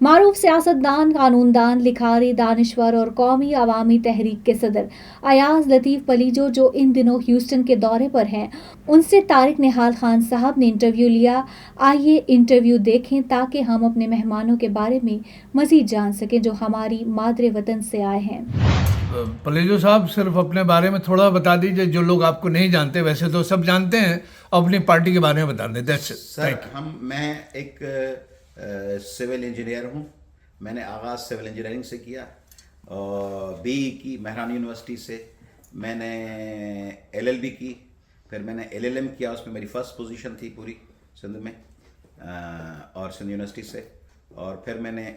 معروف سیاستدان، قانوندان، لکھاری، دانشور اور قومی عوامی تحریک کے صدر ایاز لطیف پلیجو جو ان دنوں ہیوسٹن کے دورے پر ہیں، ان سے طارق نہال خان صاحب نے انٹرویو لیا۔ آئیے انٹرویو دیکھیں تاکہ ہم اپنے مہمانوں کے بارے میں مزید جان سکیں جو ہماری مادر وطن سے آئے ہیں۔ پلیجو صاحب صرف اپنے بارے میں تھوڑا بتا دیجئے، جو لوگ آپ کو نہیں جانتے، ویسے تو سب جانتے ہیں، اپنی پارٹی کے بارے میں بتا دیں۔ سر میں ایک سول انجینئر ہوں۔ میں نے آغاز سول انجینئرنگ سے کیا اور بی ای کی مہران یونیورسٹی سے، میں نے ایل ایل بی کی، پھر میں نے ایل ایل ایم کیا، اس میں میری فرسٹ پوزیشن تھی پوری سندھ میں اور سندھ یونیورسٹی سے، اور پھر میں نے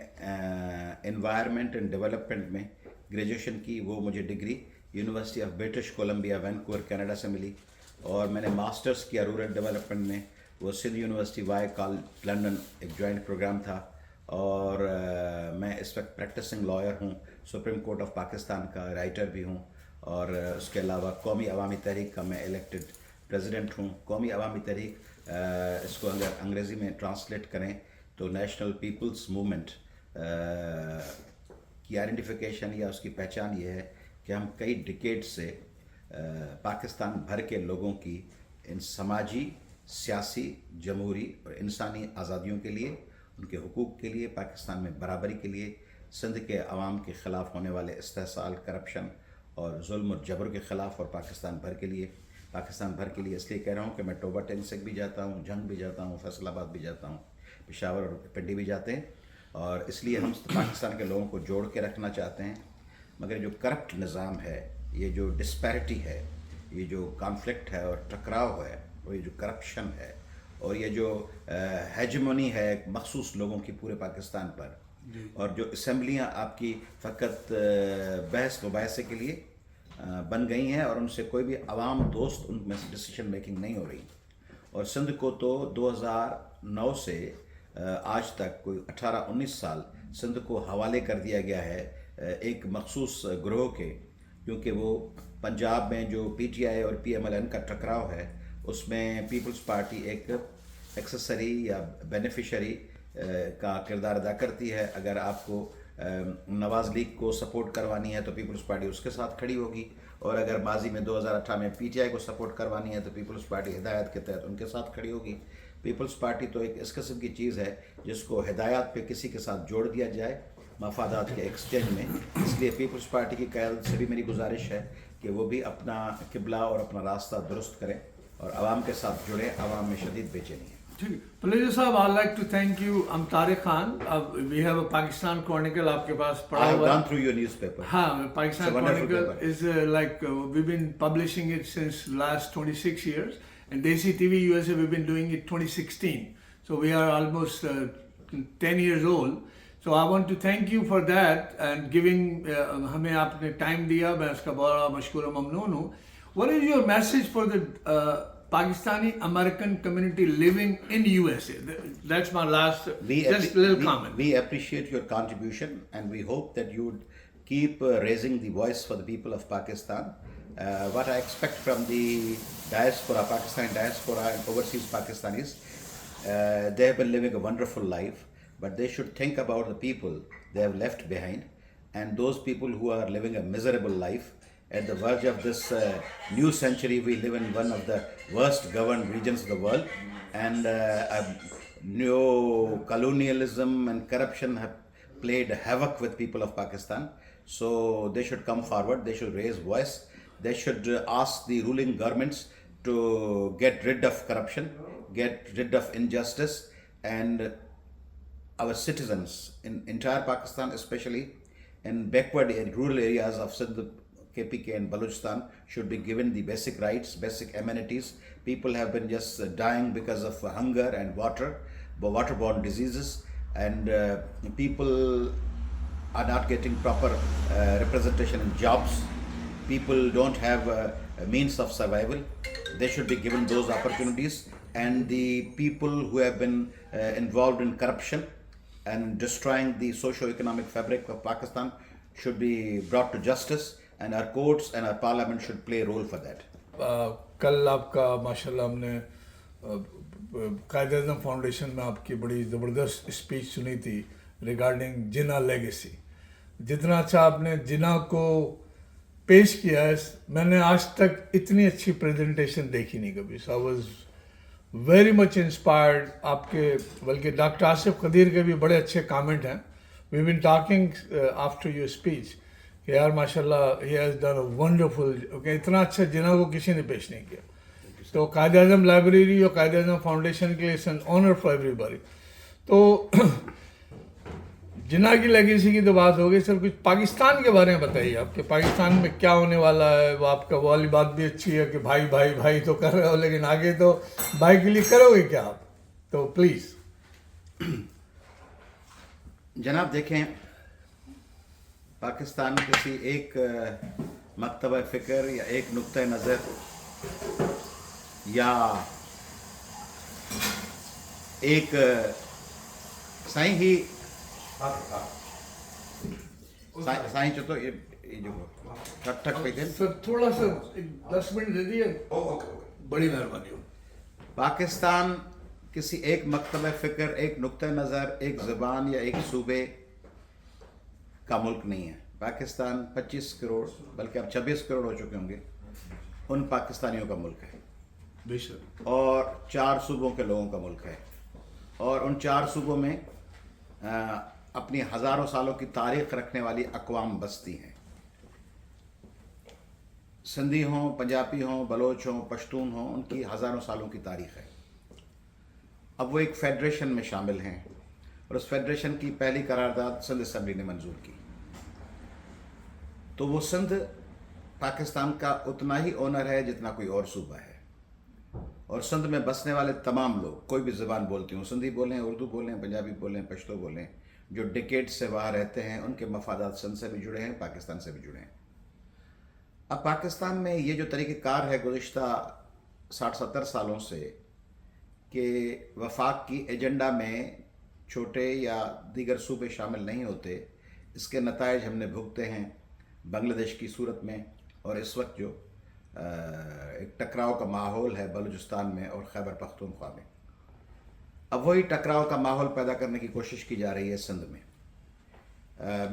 انوائرمنٹ اینڈ ڈیولپمنٹ میں گریجویشن کی، وہ مجھے degree university of British Columbia Vancouver Canada سے ملی، اور میں نے ماسٹرز کیا رورل ڈیولپمنٹ میں، وہ Sindh university Wye college London, ایک جوائنٹ پروگرام تھا، اور میں اس وقت پریکٹسنگ لائر ہوں، سپریم کورٹ آف پاکستان کا رائٹر بھی ہوں، اور اس کے علاوہ قومی عوامی تحریک کا میں الیکٹڈ پریزیڈنٹ ہوں۔ قومی عوامی تحریک اس کو اگر انگریزی میں ٹرانسلیٹ کریں تو نیشنل پیپلز موومنٹ کی آئیڈینٹیفیکیشن یا اس کی پہچان یہ ہے کہ ہم کئی ڈیکیڈ سے پاکستان بھر کے لوگوں کی ان سماجی، سیاسی، جمہوری اور انسانی آزادیوں کے لیے، ان کے حقوق کے لیے، پاکستان میں برابری کے لیے، سندھ کے عوام کے خلاف ہونے والے استحصال، کرپشن اور ظلم اور جبر کے خلاف، اور پاکستان بھر کے لیے اس لیے کہہ رہا ہوں کہ میں ٹوبہ ٹینک سے بھی جاتا ہوں، جنگ بھی جاتا ہوں، فیصل آباد بھی جاتا ہوں، پشاور اور پنڈی بھی جاتے ہیں، اور اس لیے ہم پاکستان کے لوگوں کو جوڑ کے رکھنا چاہتے ہیں۔ مگر جو کرپٹ نظام ہے، یہ جو ڈسپیرٹی ہے، یہ جو کانفلکٹ ہے اور ٹکراؤ ہے، اور یہ جو کرپشن ہے، اور یہ جو ہیجمونی ہے مخصوص لوگوں کی پورے پاکستان پر، اور جو اسمبلیاں آپ کی فقط بحث مباحثے کے لیے بن گئی ہیں، اور ان سے کوئی بھی عوام دوست ان میں سے ڈیسیشن میکنگ نہیں ہو رہی، اور سندھ کو تو 2009 سے آج تک کوئی 18-19 سال سندھ کو حوالے کر دیا گیا ہے ایک مخصوص گروہ کے، کیونکہ وہ پنجاب میں جو پی ٹی آئی اور پی ایم ایل این کا ٹکراؤ ہے، اس میں پیپلز پارٹی ایک ایکسیسری یا بینیفیشری کا کردار ادا کرتی ہے۔ اگر آپ کو نواز لیگ کو سپورٹ کروانی ہے تو پیپلز پارٹی اس کے ساتھ کھڑی ہوگی، اور اگر ماضی میں 2018 میں پی ٹی آئی کو سپورٹ کروانی ہے تو پیپلز پارٹی ہدایت کے تحت ان کے ساتھ کھڑی ہوگی۔ پیپلز پارٹی تو ایک اس قسم کی چیز ہے جس کو ہدایات پہ کسی کے ساتھ جوڑ دیا جائے مفادات کے ایکسچینج میں، اس لیے پیپلز پارٹی کی قیادت سے بھی میری گزارش ہے کہ وہ بھی اپنا قبلہ اور اپنا راستہ درست کریں اور عوام کے ساتھ جڑیں۔ عوام میں شدید بے چینی ہے۔ پلیجو صاحب، I'd like to thank you. I'm Tariq Khan. We have a Pakistan Chronicle آپ کے پاس پڑھا ہوا ہے۔ I have gone through your newspaper. ہاں، Pakistan Chronicle is like we've been publishing it since last 26 years, and Desi TV USA we've been doing it 2016. So we are almost 10 years old. So I want to thank you for that and giving ہمیں آپ نے time دیا، میں اس کا بڑا مشکور و ممنون ہوں۔ What is your message for the Pakistani American community living in USA? That's my last just little comment. We appreciate your contribution, and we hope that you would keep raising the voice for the people of Pakistan. What I expect from the diaspora, Pakistani diaspora and overseas Pakistanis, they have been living a wonderful life, but they should think about the people they have left behind, and those people who are living a miserable life. At the verge of this new century, we live in one of the worst governed regions of the world, and neo-colonialism and corruption have played havoc with people of Pakistan. So they should come forward, they should raise voice, they should ask the ruling governments to get rid of corruption, get rid of injustice, and our citizens in entire Pakistan, especially in backward rural areas of Sindh, KPK and Balochistan, should be given the basic rights, basic amenities. People have been just dying because of hunger and waterborne diseases, and people are not getting proper representation in jobs. People don't have means of survival. They should be given those opportunities, and the people who have been involved in corruption and destroying the socio-economic fabric of Pakistan should be brought to justice, and our courts and our parliament should play a role for that. کل آپ کا ماشاءاللہ ہم نے Quaid Azam foundation میں آپ کی بڑی زبردست اسپیچ سنی تھی regarding Jinnah legacy. जितना अच्छा आपने जिन्ना को पेश किया है, मैंने आज तक इतनी अच्छी प्रेजेंटेशन देखी नहीं कभी. So I was very much inspired. आपके बल्कि डॉक्टर आसिफ खदीर के भी बड़े अच्छे कमेंट हैं. We been talking after your speech, यार माशाल्लाह ही हैज़ डन अ वंडरफुल. इतना अच्छा जिन्ना को किसी ने पेश नहीं किया. तो कायदे आज़म लाइब्रेरी और कायदे आज़म फाउंडेशन के लिए it's an honour for everybody. तो जिन्ना की लेगेसी की तो बात हो गई. सर कुछ पाकिस्तान के बारे में बताइए, आपके पाकिस्तान में क्या होने वाला है. वो आपका वो वाली बात भी अच्छी है कि भाई भाई भाई तो कर रहे हो, लेकिन आगे तो भाई के लिए करोगे क्या आप, तो प्लीज़. जनाब देखें, पाकिस्तान किसी एक मकतब फ़िक्र या एक नुक्ता नज़र या एक साईं ही साईं चो तो ये जो ठक ठक पे थे. सर थोड़ा सा 10 मिनट दे दिए, बड़ी मेहरबानी हो. पाकिस्तान किसी एक मकतब फ़िक्र, एक नुक्ता नज़र, एक ज़बान या एक सूबे का मुल्क नहीं है. पाकिस्तान 25 करोड़ बल्कि अब 26 करोड़ हो चुके होंगे उन पाकिस्तानियों का मुल्क है. बेशक. और 4 सूबों के लोगों का मुल्क है. और उन 4 सूबों में अपनी हज़ारों सालों की तारीख़ रखने वाली अक़वाम बसती हैं. सिंधी हों, पंजाबी हों, बलोच हों, पश्तून हों, उनकी हज़ारों सालों की तारीख़ है. अब वो एक फ़ेडरेशन में शामिल हैं और उस फ़ेडरेशन की पहली करारदाद सिंध असम्बली ने मंजूर की. तो वो सिंध पाकिस्तान का उतना ही ओनर है जितना कोई और सूबा है. और सिंध में बसने वाले तमाम लोग, कोई भी ज़बान बोलते हों, सिंधी बोलें, उर्दू बोलें, पंजाबी बोलें, पश्तो बोलें, जो डिकेड से वहाँ रहते हैं, उनके मफादात सिंध से भी जुड़े हैं, पाकिस्तान से भी जुड़े हैं. अब पाकिस्तान में ये जो तरीक़ेकार है गुज़िश्ता 60-70 सालों से कि वफाक की एजेंडा में छोटे या दीगर सूबे शामिल नहीं होते, इसके नताइज हमने भुगते हैं बांग्लादेश की सूरत में. और इस वक्त जो एक टकराव का माहौल है बलूचिस्तान में और खैबर पख्तूनख्वा में, अब वही टकराव का माहौल पैदा करने की कोशिश की जा रही है सिंध में.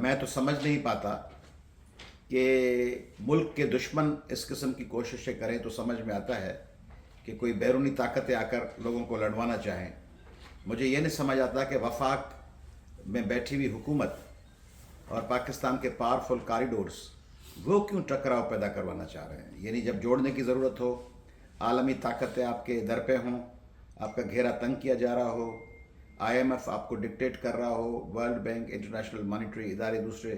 मैं तो समझ नहीं पाता कि मुल्क के दुश्मन इस किस्म की कोशिशें करें तो समझ में आता है कि कोई बैरूनी ताकतें आकर लोगों को लड़वाना चाहें. मुझे ये नहीं समझ आता कि वफाक में बैठी हुई हुकूमत और पाकिस्तान के पावरफुल कॉरिडोर्स वो क्यों टकराव पैदा करवाना चाह रहे हैं. यानी जब जोड़ने की ज़रूरत हो, आलमी ताकतें आपके दर पे हों, आपका घेरा तंग किया जा रहा हो, IMF आपको डिक्टेट कर रहा हो, वर्ल्ड बैंक, इंटरनेशनल मॉनिटरी इदारे दूसरे,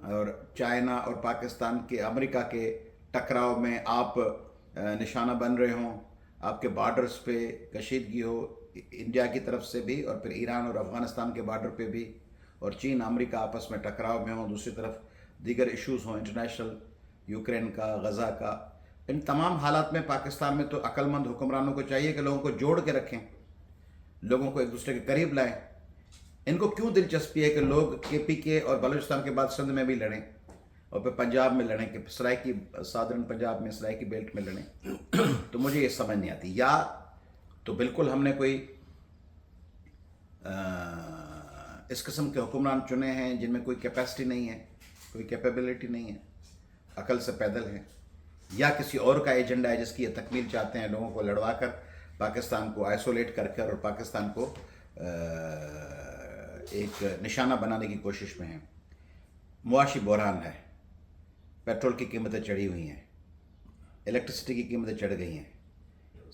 और चाइना और पाकिस्तान के अमेरिका के टकराव में आप निशाना बन रहे हों, आपके बॉर्डर्स पे कशीदगी हो इंडिया की तरफ से भी और फिर ईरान और अफ़गानिस्तान के बॉर्डर पे भी, और चीन अमेरिका आपस में टकराव में हो, दूसरी तरफ दीगर इश्यूज़ हों इंटरनेशनल, यूक्रेन का, गज़ा का. इन तमाम हालात में पाकिस्तान में तो अक्लमंद हुक्मरानों को चाहिए कि लोगों को जोड़ के रखें, लोगों को एक दूसरे के करीब लाएं. इनको क्यों दिलचस्पी है कि लोग KPK और बलूचिस्तान के बाद सिंध में भी लड़ें और फिर पंजाब में लड़ें, कि सराइकी सादरन पंजाब में सराइकी बेल्ट में लड़ें. तो मुझे ये समझ नहीं आती. या तो बिल्कुल हमने कोई इस किस्म के हुक्मरान चुने हैं जिनमें कोई कैपेसिटी नहीं है, कोई कैपेबिलिटी नहीं है, अकल से पैदल है, या किसी और का एजेंडा है जिसकी ये तकमील चाहते हैं, लोगों को लड़वा कर पाकिस्तान को आइसोलेट कर और पाकिस्तान को एक निशाना बनाने की कोशिश में हैं. मुआशी बहरान है, पेट्रोल की कीमतें चढ़ी हुई हैं, इलेक्ट्रिसिटी की कीमतें चढ़ गई हैं.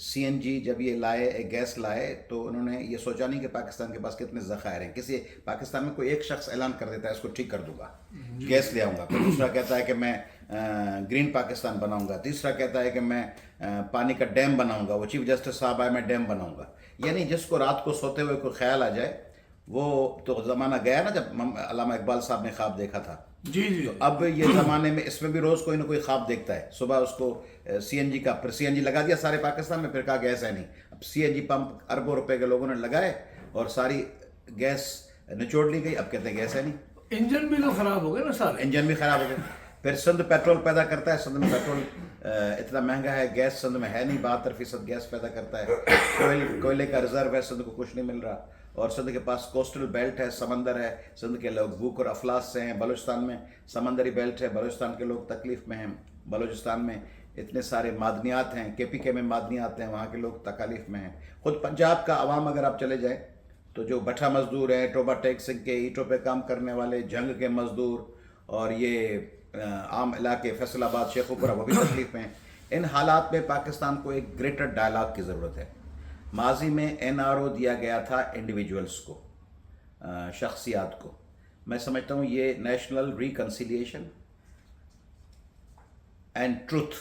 CNG जब ये लाए, गैस लाए, तो उन्होंने ये सोचा नहीं कि पाकिस्तान के पास कितने ज़खायर हैं. किसी पाकिस्तान में कोई एक शख्स ऐलान कर देता है इसको ठीक कर दूंगा, गैस ले आऊँगा, फिर दूसरा कहता है कि मैं ग्रीन पाकिस्तान बनाऊँगा, तीसरा कहता है कि मैं पानी का डैम बनाऊँगा, वो चीफ जस्टिस साहब आए मैं डैम बनाऊँगा. यानी जिसको रात को सोते हुए कोई ख्याल आ जाए, वो तो ज़माना गया ना जब अल्लामा इकबाल साहब ने ख्वाब देखा था. जी जी. तो अब ये ज़माने में इसमें भी रोज़ कोई ना कोई ख्वाब देखता है. सुबह उसको CNG का, फिर CNG लगा दिया सारे पाकिस्तान में, फिर कहा गैस है नहीं. अब CNG पंप अरबों रुपए के लोगों ने लगाए और सारी गैस निचोड़ ली गई. अब कहते हैं गैस है नहीं. इंजन भी तो ख़राब हो गए ना सारे. इंजन भी ख़राब हो गए. फिर सिंध पेट्रोल पैदा करता है, सिंध में पेट्रोल इतना महंगा है, गैस सिंध में है नहीं, 72% गैस पैदा करता है, कोयले का रिजर्व है, सिंध को कुछ नहीं मिल रहा, और सिंध के पास कोस्टल बेल्ट है, समंदर है, सिंध के लोग भूख और अफलास से हैं, बलूचिस्तान में समंदरी बेल्ट है, बलूचिस्तान के लोग तकलीफ में हैं, बलूचिस्तान में इतने सारे मादनियात हैं, KPK में मादनियात हैं, वहाँ के लोग तकालीफ में हैं। खुद पंजाब का अवाम अगर आप चले जाएँ तो जो भट्ठा मजदूर हैं, टोबा टैक्सिंग के ईंटों पे काम करने वाले, जंग के मजदूर, और ये आम इलाके फैसलाबाद, शेखुपुरा, वो भी तकलीफ में हैं। इन हालात में पाकिस्तान को एक ग्रेटर डायलॉग की ज़रूरत है। माजी में NRO दिया गया था इंडिविजुअल्स को, शख्सियात को। मैं समझता हूँ ये नेशनल रिकन्सिलिएशन एंड ट्रुथ,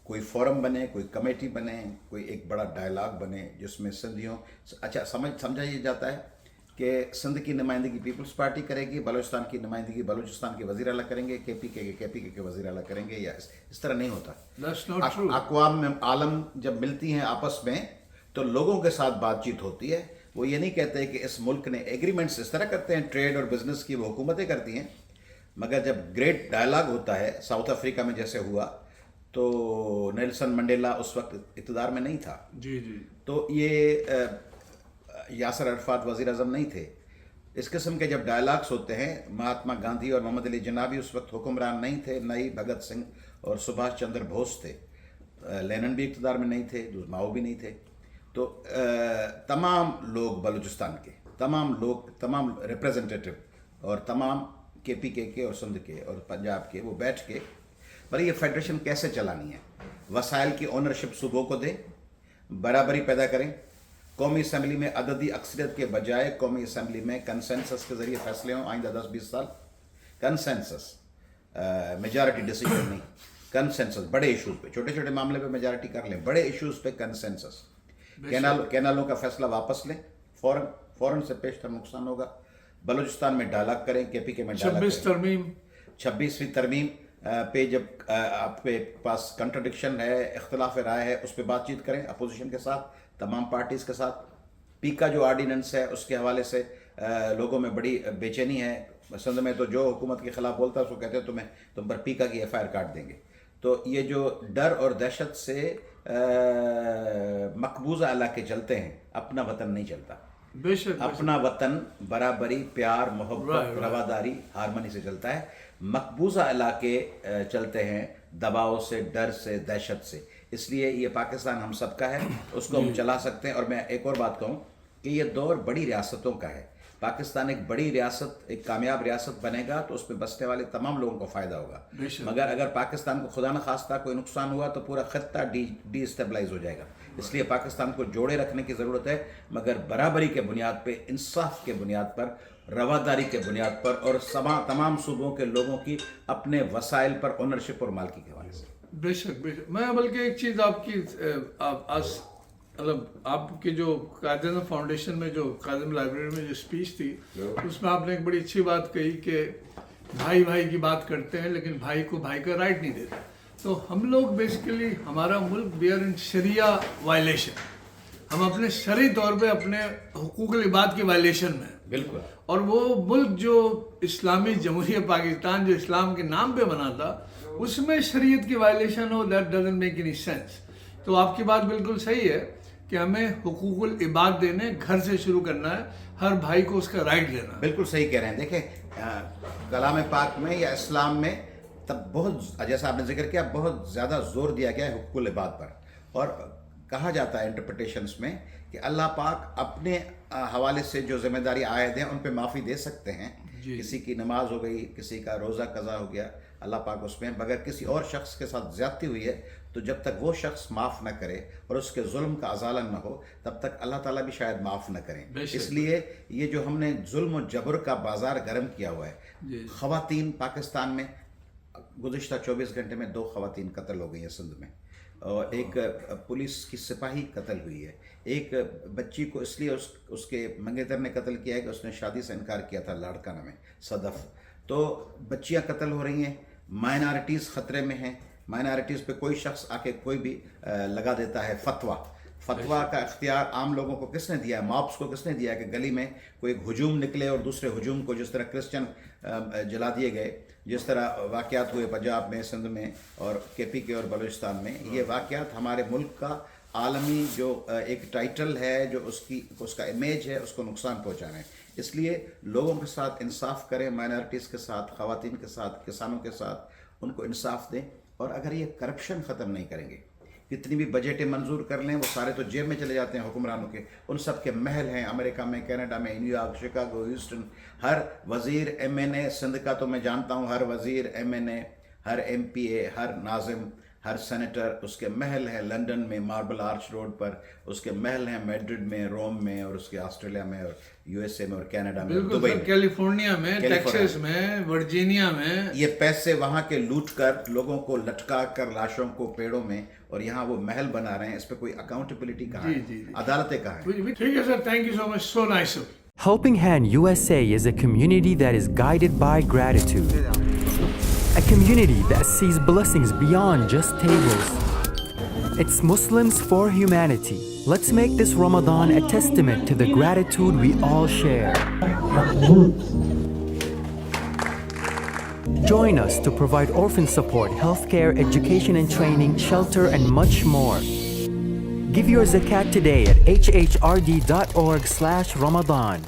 कोई फोरम बने, कोई कमेटी बने, कोई एक बड़ा डायलॉग बने जिसमें सिंधियों, अच्छा समझा ये जाता है कि सिंध की नुमाइंदगी पीपल्स पार्टी करेगी, बलूचिस्तान की नुमाइंदगी बलूचिस्तान के वज़ीर आला करेंगे, KPK के वज़ीर आला करेंगे, या इस तरह नहीं होता। That's not true. अक़वाम में आलम जब मिलती हैं आपस में तो लोगों के साथ बातचीत होती है। वो ये नहीं कहते कि इस मुल्क ने एग्रीमेंट्स इस तरह करते हैं, ट्रेड और बिजनेस की वो हुकूमतें करती हैं, मगर जब ग्रेट डायलॉग होता है, साउथ अफ्रीका में जैसे हुआ, तो नेल्सन मंडेला उस वक्त इक़्तिदार में नहीं था, जी जी, तो ये यासर अरफात वज़ीर आज़म नहीं थे। इस किस्म के जब डायलॉग्स होते हैं, महात्मा गांधी और मोहम्मद अली जिन्ना उस वक्त हुक्मरान नहीं थे, न ही भगत सिंह और सुभाष चंद्र बोस थे, लेनिन भी इक़्तिदार में नहीं थे, माओ भी नहीं थे। तो तमाम लोग बलूचिस्तान के, तमाम रिप्रेजेंटेटिव और तमाम KPK के और सिंध के और पंजाब के, वो बैठ के पर ये फेडरेशन कैसे चलानी है, वसाइल की ओनरशिप सूबों को दें, बराबरी पैदा करें, कौमी असम्बली में अददी अक्सरियत के बजाय कौमी असम्बली में कंसेंसस के ज़रिए फैसले हों आइंदा 10-20 साल। कंसेंसस, मेजॉरिटी डिसीजन नहीं, कंसेंसस। बड़े इशूज़ पे, छोटे छोटे मामले पे मेजॉरिटी कर लें, बड़े इशूज़ पे कंसेंसस। कैनालों का फैसला वापस लें, फ़ौरन से पेशतर नुकसान होगा। बलूचिस्तान में डायलॉग करें, KPK में डायलॉग करें। 26वीं तरमीम पे जब आपके पास कंट्रडिक्शन है, इख्तिलाफ राय है, उस पर बातचीत करें अपोजिशन के साथ, तमाम पार्टीज़ के साथ। पीका जो आर्डीनेंस है उसके हवाले से लोगों में बड़ी बेचैनी है। सिंध में तो जो हुकूमत के ख़िलाफ़ बोलता है उसको कहते हैं तुम पर पीका की FIR काट देंगे। तो ये जो डर और दहशत से मकबूजा इलाके चलते हैं, अपना वतन नहीं चलता। बेशक अपना वतन बराबरी, प्यार, मोहब्बत, रवादारी, हारमोनी से चलता है। मकबूजा इलाके चलते हैं दबाव से, डर से, दहशत से। इसलिए ये पाकिस्तान हम सबका है, उसको हम चला सकते हैं। और मैं एक और बात कहूँ कि ये दौर बड़ी रियासतों का है। पाकिस्तान एक बड़ी रियासत, एक कामयाब रियासत बनेगा तो उसमें बसने वाले तमाम लोगों को फ़ायदा होगा। मगर अगर पाकिस्तान को खुदा न खास्ता कोई नुकसान हुआ तो पूरा खत्ता डिस्टेबलाइज हो जाएगा। इसलिए पाकिस्तान को जोड़े रखने की ज़रूरत है, मगर बराबरी के बुनियाद पे, इंसाफ के बुनियाद पर, रवादारी के बुनियाद पर, और तमाम सूबों के लोगों की अपने वसाइल पर ओनरशिप और मालकी के हवाले से। बेशक। मैं बल्कि एक चीज़ आपकी मतलब आपके जो कायदे फाउंडेशन में, जो कायदे लाइब्रेरी में जो स्पीच थी, उसमें आपने एक बड़ी अच्छी बात कही कि भाई भाई की बात करते हैं लेकिन भाई को भाई का राइट नहीं देते। तो हम लोग बेसिकली, हमारा मुल्क वी आर इन शरिया वायलेशन, हम अपने शरई तौर पे अपने हुकूक इबाद की वायलेशन में। बिल्कुल। और वो मुल्क जो इस्लामी जमहूरियत पाकिस्तान जो इस्लाम के नाम पे बना था, उसमें शरीयत की वायलेशन हो, that doesn't make any sense. तो आपकी बात बिल्कुल सही है कि हमें हुकूकुल इबाद देने घर से शुरू करना है, हर भाई को उसका राइट देना है। बिल्कुल सही कह रहे हैं। देखें, कलाम पाक में या इस्लाम में तब बहुत, जैसा आपने जिक्र किया, बहुत ज़्यादा जोर दिया गया है हुकूकुल इबाद पर। और कहा जाता है इंटरप्रिटेशंस में कि अल्लाह पाक अपने हवाले से जो जिम्मेदारी आयद हैं उन पे माफ़ी दे सकते हैं। किसी की नमाज हो गई, किसी का रोज़ा कज़ा हो गया, अल्लाह पाक उसमें, मगर किसी और शख्स के साथ ज़्यादती हुई है तो जब तक वो शख्स माफ़ न करे और उसके जुल्म का अजाला न हो, तब तक अल्लाह ताला भी शायद माफ़ न करें। इसलिए ये जो हमने जुल्म और जबर का बाजार गर्म किया हुआ है, ख़वातीन पाकिस्तान में गुज़िश्ता 24 घंटे में 2 ख़वातीन कत्ल हो गई हैं सिंध में, और एक पुलिस की सिपाही कत्ल हुई है। एक बच्ची को इसलिए उसके मंगेतर ने कत्ल किया है कि उसने शादी से इनकार किया था लाड़काना में, सदफ। तो बच्चियां कत्ल हो रही हैं, माइनॉरिटीज़ ख़तरे में हैं। माइनॉरिटीज़ पे कोई शख्स आके कोई भी लगा देता है फतवा का इख्तियार आम लोगों को किसने दिया है? मॉब्स को किसने दिया है कि गली में कोई हजूम निकले और दूसरे हजूम को, जिस तरह क्रिश्चियन जला दिए गए, جس طرح واقعات ہوئے پنجاب میں، سندھ میں اور KP کے اور بلوچستان میں، یہ واقعات ہمارے ملک کا عالمی جو ایک ٹائٹل ہے، جو اس کا امیج ہے، اس کو نقصان پہنچا رہے ہیں. اس لیے لوگوں کے ساتھ انصاف کریں، مائنارٹیز کے ساتھ، خواتین کے ساتھ، کسانوں کے ساتھ ان کو انصاف دیں. اور اگر یہ کرپشن ختم نہیں کریں گے، کتنی بھی بجٹیں منظور کر لیں، وہ سارے تو جیب میں چلے جاتے ہیں حکمرانوں کے. ان سب کے محل ہیں امریکہ میں، کینیڈا میں، نیو یارک، شکاگو، ہیوسٹن. ہر وزیر MNA سندھ کا تو میں جانتا ہوں، ہر وزیر MNA، ہر MPA، ہر ناظم، ہر سینیٹر، اس کے محل ہیں لندن میں ماربل آرچ روڈ پر، اس کے محل ہیں میڈرڈ میں، روم میں، اور اس کے آسٹریلیا میں اور USA میں اور کینیڈا میں، دبئی میں، کیلیفورنیا میں، ٹیکساس میں، ورجینیا میں. یہ پیسے وہاں کے لوٹ کر لوگوں کو لٹکا کر لاشوں کو پیڑوں میں، اور یہاں وہ محل بنا رہے ہیں. اس پہ کوئی اکاؤنٹیبلٹی کہاں ہے؟ عدالتیں کہاں ہیں؟ ٹھیک ہے sir, thank you so much, so nice. Helping Hand USA is a community that is guided by gratitude. A community that sees blessings beyond just tables. It's Muslims for humanity. Let's make this Ramadan a testament to the gratitude we all share. Join us to provide orphan support, healthcare, education and training, shelter, and much more. Give your zakat today at hhrd.org/Ramadan.